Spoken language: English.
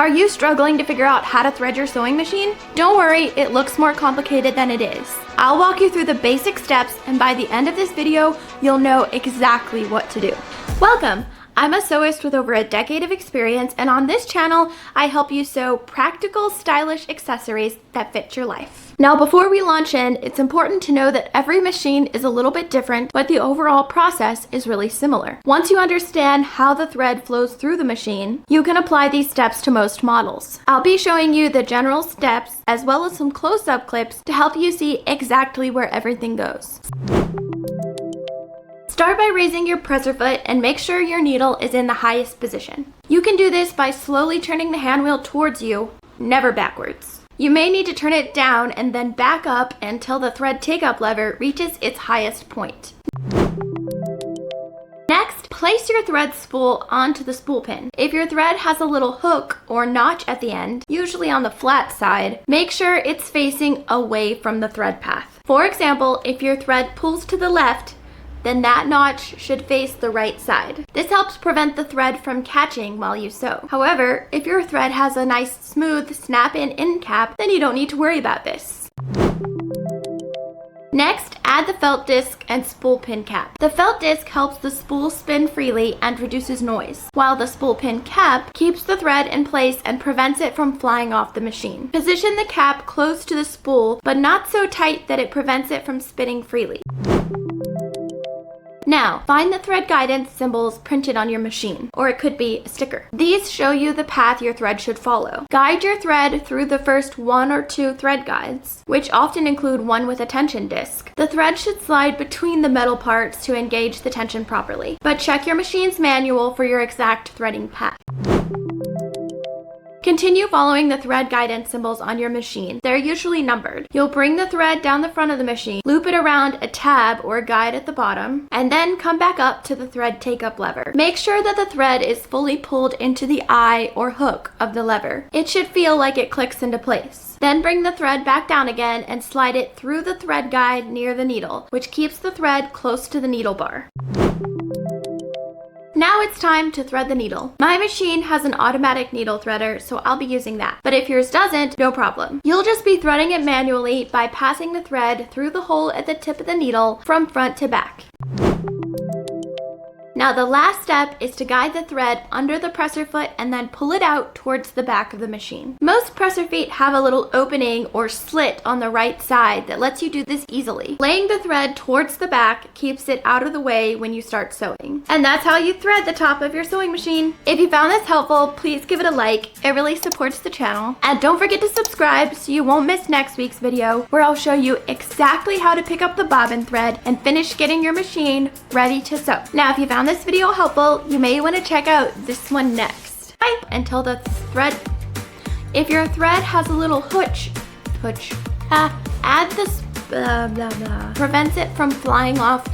Are you struggling to figure out how to thread your sewing machine? Don't worry, it looks more complicated than it is. I'll walk you through the basic steps, and by the end of this video, you'll know exactly what to do. Welcome! I'm a sewist with over a decade of experience, and on this channel, I help you sew practical, stylish accessories that fit your life. Now, before we launch in, it's important to know that every machine is a little bit different, but the overall process is really similar. Once you understand how the thread flows through the machine, you can apply these steps to most models. I'll be showing you the general steps, as well as some close-up clips to help you see exactly where everything goes. Start by raising your presser foot and make sure your needle is in the highest position. You can do this by slowly turning the hand wheel towards you, never backwards. You may need to turn it down and then back up until the thread take-up lever reaches its highest point. Next, place your thread spool onto the spool pin. If your thread has a little hook or notch at the end, usually on the flat side, make sure it's facing away from the thread path. For example, if your thread pulls to the left, then that notch should face the right side. This helps prevent the thread from catching while you sew. However, if your thread has a nice smooth snap-in end cap, then you don't need to worry about this. Next, add the felt disc and spool pin cap. The felt disc helps the spool spin freely and reduces noise, while the spool pin cap keeps the thread in place and prevents it from flying off the machine. Position the cap close to the spool, but not so tight that it prevents it from spinning freely. Now, find the thread guidance symbols printed on your machine, or it could be a sticker. These show you the path your thread should follow. Guide your thread through the first 1 or 2 thread guides, which often include one with a tension disc. The thread should slide between the metal parts to engage the tension properly, but check your machine's manual for your exact threading path. Continue following the thread guidance symbols on your machine. They're usually numbered. You'll bring the thread down the front of the machine, loop it around a tab or a guide at the bottom, and then come back up to the thread take-up lever. Make sure that the thread is fully pulled into the eye or hook of the lever. It should feel like it clicks into place. Then bring the thread back down again and slide it through the thread guide near the needle, which keeps the thread close to the needle bar. Now it's time to thread the needle. My machine has an automatic needle threader, so I'll be using that. But if yours doesn't, no problem. You'll just be threading it manually by passing the thread through the hole at the tip of the needle from front to back. Now the last step is to guide the thread under the presser foot and then pull it out towards the back of the machine. Most presser feet have a little opening or slit on the right side that lets you do this easily. Laying the thread towards the back keeps it out of the way when you start sewing. And that's how you thread the top of your sewing machine. If you found this helpful, please give it a like. It really supports the channel. And don't forget to subscribe so you won't miss next week's video, where I'll show you exactly how to pick up the bobbin thread and finish getting your machine ready to sew. Now, if you found this video helpful, you may want to check out this one next. Bye! Until the thread, if your thread has a little add this prevents it from flying off